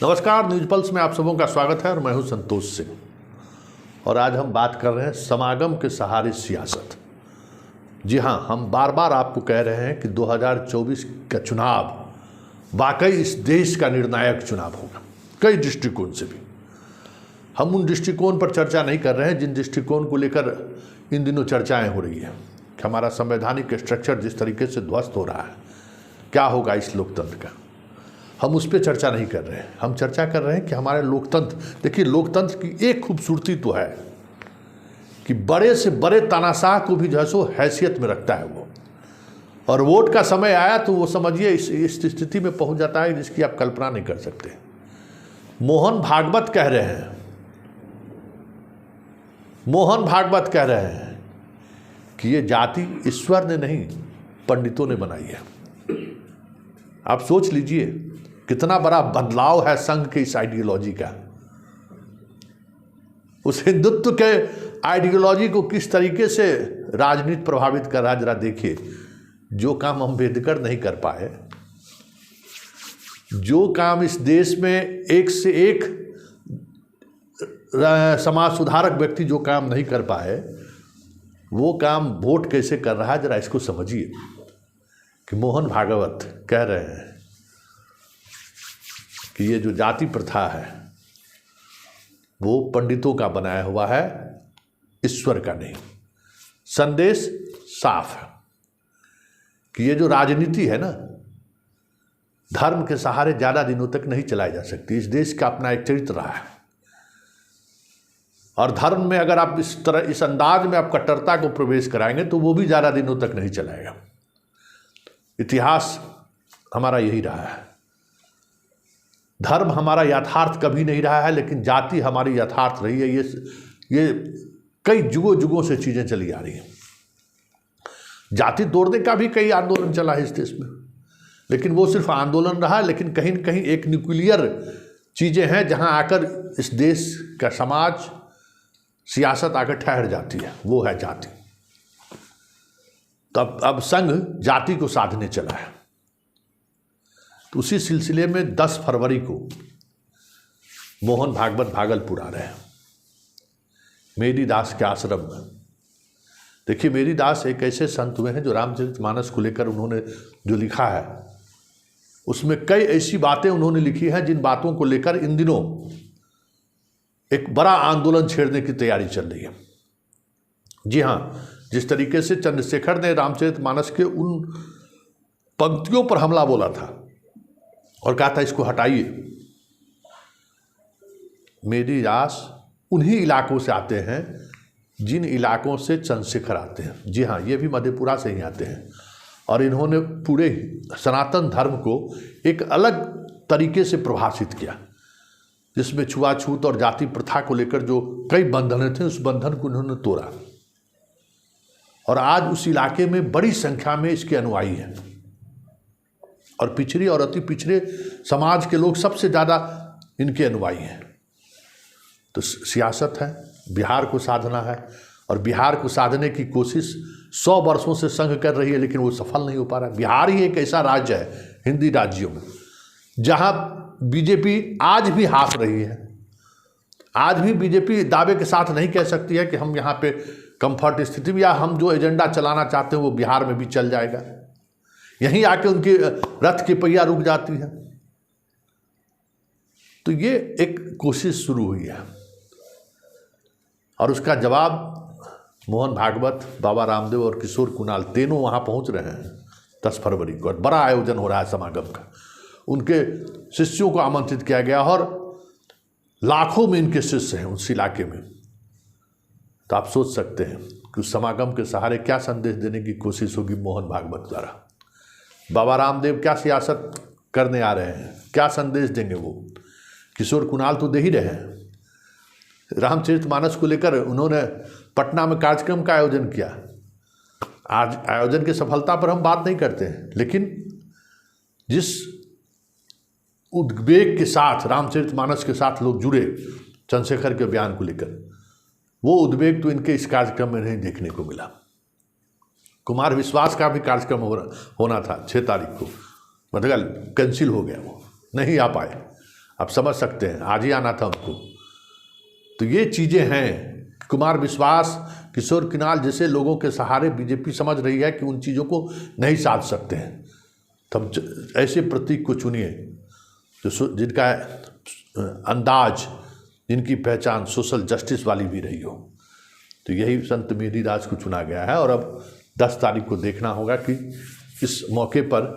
नमस्कार, news pulse में आप सबों का स्वागत है और मैं हूं संतोष सिंह। और आज हम बात कर रहे हैं समागम के सहारे सियासत। जी हां, हम बार बार आपको कह रहे हैं कि 2024 का चुनाव वाकई इस देश का निर्णायक चुनाव होगा, कई दृष्टिकोण से भी। हम उन दृष्टिकोण पर चर्चा नहीं कर रहे हैं जिन दृष्टिकोण को लेकर इन दिनों चर्चाएं हो रही हैं कि हमारा संवैधानिक स्ट्रक्चर जिस तरीके से ध्वस्त हो रहा है, क्या होगा इस लोकतंत्र का। हम उस पर चर्चा नहीं कर रहे हैं। हम चर्चा कर रहे हैं कि हमारे लोकतंत्र, देखिए लोकतंत्र की एक खूबसूरती तो है कि बड़े से बड़े तानाशाह को भी जो है सो हैसियत में रखता है वो, और वोट का समय आया तो वो समझिए इस स्थिति में पहुंच जाता है जिसकी आप कल्पना नहीं कर सकते। मोहन भागवत कह रहे हैं कि ये जाति ईश्वर ने नहीं पंडितों ने बनाई है। आप सोच लीजिए कितना बड़ा बदलाव है संघ के इस आइडियोलॉजी का। उस हिंदुत्व के आइडियोलॉजी को किस तरीके से राजनीति प्रभावित कर रहा है, जरा देखिए। जो काम अम्बेडकर नहीं कर पाए, जो काम इस देश में एक से एक समाज सुधारक व्यक्ति जो काम नहीं कर पाए, वो काम वोट कैसे कर रहा है, जरा इसको समझिए। कि मोहन भागवत कह रहे हैं कि ये जो जाति प्रथा है वो पंडितों का बनाया हुआ है, ईश्वर का नहीं। संदेश साफ है कि ये जो राजनीति है ना, धर्म के सहारे ज़्यादा दिनों तक नहीं चलाई जा सकती। इस देश का अपना एक चरित्र रहा है, और धर्म में अगर आप इस अंदाज में आप कट्टरता को प्रवेश कराएंगे तो वो भी ज़्यादा दिनों तक नहीं चलाएगा। इतिहास हमारा यही रहा है। धर्म हमारा यथार्थ कभी नहीं रहा है, लेकिन जाति हमारी यथार्थ रही है। ये कई जुगों जुगों से चीज़ें चली आ रही हैं। जाति तोड़ने का भी कई आंदोलन चला है इस देश में, लेकिन वो सिर्फ आंदोलन रहा। लेकिन कहीं न कहीं एक न्यूक्लियर चीज़ें हैं जहां आकर इस देश का समाज, सियासत आकर ठहर जाती है, वो है जाति। तब अब संघ जाति को साधने चला है। तो उसी सिलसिले में 10 फरवरी को मोहन भागवत भागलपुर आ रहे हैं, मेरी दास के आश्रम में। देखिए, मेरी दास एक ऐसे संत हुए हैं जो रामचरितमानस को लेकर उन्होंने जो लिखा है, उसमें कई ऐसी बातें उन्होंने लिखी हैं जिन बातों को लेकर इन दिनों एक बड़ा आंदोलन छेड़ने की तैयारी चल रही है। जी हाँ, जिस तरीके से चंद्रशेखर ने रामचरितमानस के उन पंक्तियों पर हमला बोला था और कहा था इसको हटाइए। मेरी दास उन्हीं इलाकों से आते हैं जिन इलाकों से चंद्रशेखर आते हैं। जी हाँ, ये भी मधेपुरा से ही आते हैं, और इन्होंने पूरे सनातन धर्म को एक अलग तरीके से प्रभाषित किया, जिसमें छुआछूत और जाति प्रथा को लेकर जो कई बंधन थे, उस बंधन को उन्होंने तोड़ा। और आज उस इलाके में बड़ी संख्या में इसके अनुयायी हैं, और पिछड़े और अति पिछड़े समाज के लोग सबसे ज़्यादा इनके अनुयायी हैं। तो सियासत है, बिहार को साधना है, और बिहार को साधने की कोशिश 100 वर्षों से संघ कर रही है, लेकिन वो सफल नहीं हो पा रहा। बिहार ही एक ऐसा राज्य है हिंदी राज्यों में जहाँ बीजेपी आज भी हाथ रही है। आज भी बीजेपी दावे के साथ नहीं कह सकती है कि हम यहाँ पे कंफर्ट स्थिति में, या हम जो एजेंडा चलाना चाहते हैं वो बिहार में भी चल जाएगा। यहीं आके उनकी रथ की पहिया रुक जाती है। तो ये एक कोशिश शुरू हुई है, और उसका जवाब मोहन भागवत, बाबा रामदेव और किशोर कुणाल तीनों वहाँ पहुँच रहे हैं 10 फरवरी को। बड़ा आयोजन हो रहा है समागम का। उनके शिष्यों को आमंत्रित किया गया, और लाखों में इनके शिष्य हैं उस इलाके में। तो आप सोच सकते हैं कि उस समागम के सहारे क्या संदेश देने की कोशिश होगी मोहन भागवत द्वारा। बाबा रामदेव क्या सियासत करने आ रहे हैं, क्या संदेश देंगे वो। किशोर कुणाल तो दे ही रहे हैं। रामचरितमानस को लेकर उन्होंने पटना में कार्यक्रम का आयोजन किया। आज आयोजन की सफलता पर हम बात नहीं करते हैं, लेकिन जिस उद्वेग के साथ रामचरितमानस के साथ लोग जुड़े चंद्रशेखर के बयान को लेकर, वो उद्वेग तो इनके इस कार्यक्रम में नहीं देखने को मिला। कुमार विश्वास का भी कार्यक्रम होना था 6 तारीख को, मतलब कैंसिल हो गया, वो नहीं आ पाए। आप समझ सकते हैं, आज ही आना था उनको। तो ये चीज़ें हैं। कुमार विश्वास, किशोर कुणाल जैसे लोगों के सहारे बीजेपी समझ रही है कि उन चीज़ों को नहीं साध सकते हैं। तब ऐसे प्रतीक को चुनिए जो जिनका अंदाज, जिनकी पहचान सोशल जस्टिस वाली भी रही हो। तो यही संत मेरीदास को चुना गया है। और अब 10 तारीख को देखना होगा कि इस मौके पर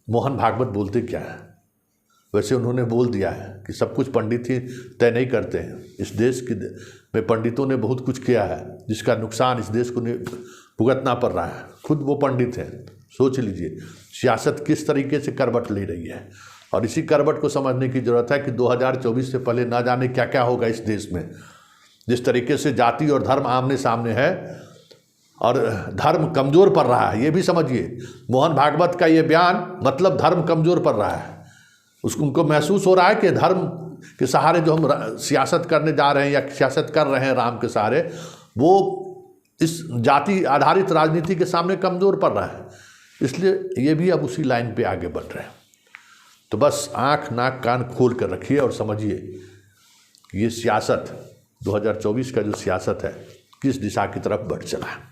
मोहन भागवत बोलते क्या है। वैसे उन्होंने बोल दिया है कि सब कुछ पंडित ही तय नहीं करते हैं। इस देश में पंडितों ने बहुत कुछ किया है जिसका नुकसान इस देश को भुगतना पड़ रहा है। खुद वो पंडित हैं। सोच लीजिए सियासत किस तरीके से करवट ले रही है, और इसी करवट को समझने की ज़रूरत है कि 2024 से पहले ना जाने क्या क्या होगा इस देश में। जिस तरीके से जाति और धर्म आमने सामने है और धर्म कमज़ोर पड़ रहा है, ये भी समझिए। मोहन भागवत का ये बयान मतलब धर्म कमज़ोर पड़ रहा है। उनको महसूस हो रहा है कि धर्म के सहारे जो हम सियासत करने जा रहे हैं या सियासत कर रहे हैं राम के सहारे, वो इस जाति आधारित राजनीति के सामने कमज़ोर पड़ रहा है। इसलिए ये भी अब उसी लाइन पे आगे बढ़ रहे हैं। तो बस आँख नाक कान खोल कर रखिए और समझिए कि ये सियासत 2024 का जो सियासत है किस दिशा की तरफ बढ़ चला है।